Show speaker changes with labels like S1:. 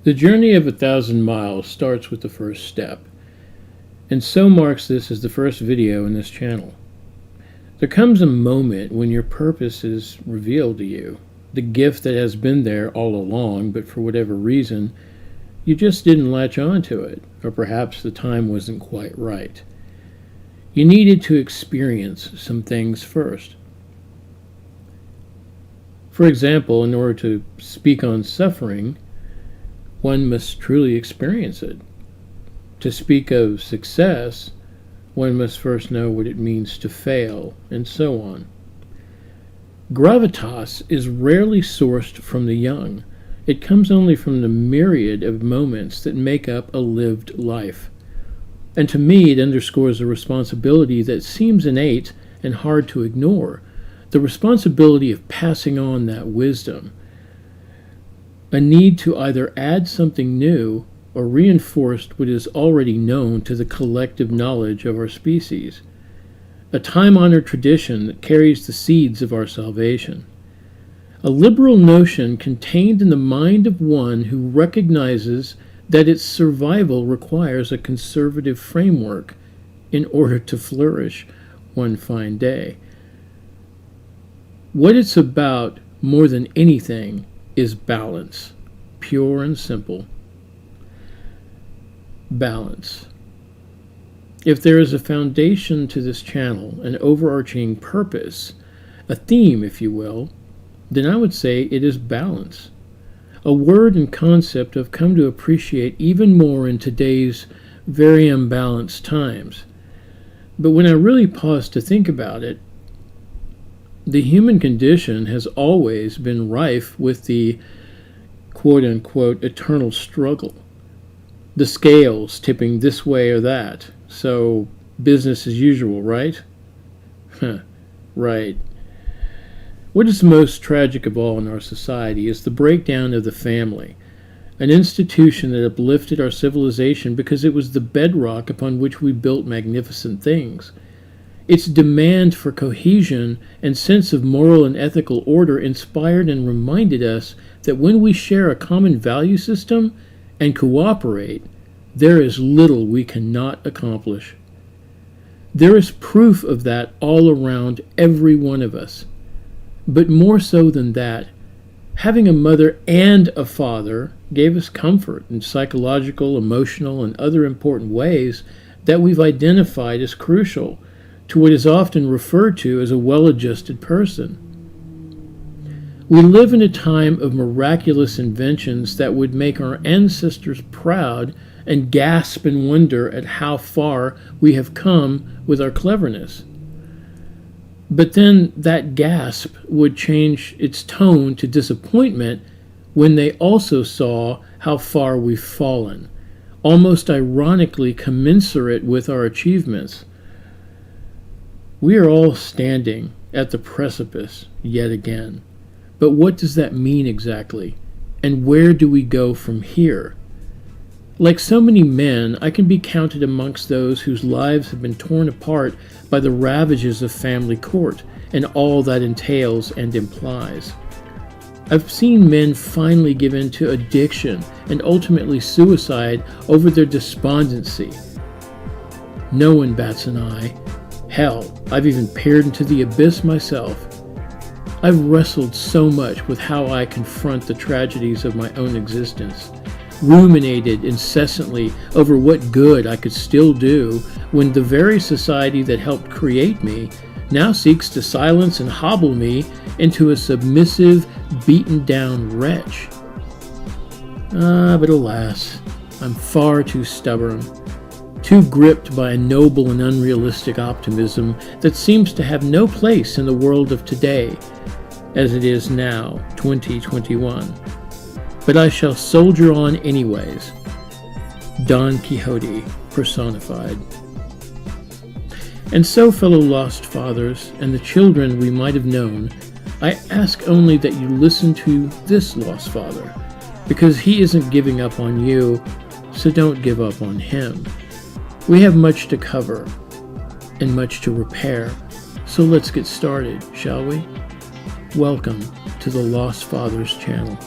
S1: The journey of 1,000 miles starts with the first step, and so marks this as the first video in this channel. There comes a moment when your purpose is revealed to you, the gift that has been there all along, but for whatever reason, you just didn't latch on to it, or perhaps the time wasn't quite right. You needed to experience some things first. For example, in order to speak on suffering, one must truly experience it. To speak of success, one must first know what it means to fail, and so on. Gravitas is rarely sourced from the young. It comes only from the myriad of moments that make up a lived life. And to me, it underscores a responsibility that seems innate and hard to ignore, the responsibility of passing on that wisdom. A need to either add something new or reinforce what is already known to the collective knowledge of our species. A time-honored tradition that carries the seeds of our salvation. A liberal notion contained in the mind of one who recognizes that its survival requires a conservative framework in order to flourish one fine day. What it's about more than anything is balance, pure and simple. Balance. If there is a foundation to this channel, an overarching purpose, a theme, if you will, then I would say it is balance. A word and concept I've come to appreciate even more in today's very unbalanced times. But when I really pause to think about it, the human condition has always been rife with the quote-unquote eternal struggle. The scales tipping this way or that, so business as usual, right? Right. What is most tragic of all in our society is the breakdown of the family, an institution that uplifted our civilization because it was the bedrock upon which we built magnificent things. Its demand for cohesion and sense of moral and ethical order inspired and reminded us that when we share a common value system and cooperate, there is little we cannot accomplish. There is proof of that all around every one of us. But more so than that, having a mother and a father gave us comfort in psychological, emotional, and other important ways that we've identified as crucial to what is often referred to as a well-adjusted person. We live in a time of miraculous inventions that would make our ancestors proud and gasp in wonder at how far we have come with our cleverness. But then that gasp would change its tone to disappointment when they also saw how far we've fallen, almost ironically commensurate with our achievements. We are all standing at the precipice yet again. But what does that mean exactly? And where do we go from here? Like so many men, I can be counted amongst those whose lives have been torn apart by the ravages of family court and all that entails and implies. I've seen men finally give in to addiction and ultimately suicide over their despondency. No one bats an eye. Hell, I've even peered into the abyss myself. I've wrestled so much with how I confront the tragedies of my own existence, ruminated incessantly over what good I could still do when the very society that helped create me now seeks to silence and hobble me into a submissive, beaten-down wretch. But alas, I'm far too stubborn, too gripped by a noble and unrealistic optimism that seems to have no place in the world of today, as it is now, 2021. But I shall soldier on anyways. Don Quixote personified. And so, fellow lost fathers, and the children we might have known, I ask only that you listen to this lost father, because he isn't giving up on you, so don't give up on him. We have much to cover, and much to repair, so let's get started, shall we? Welcome to the Lost Fathers channel.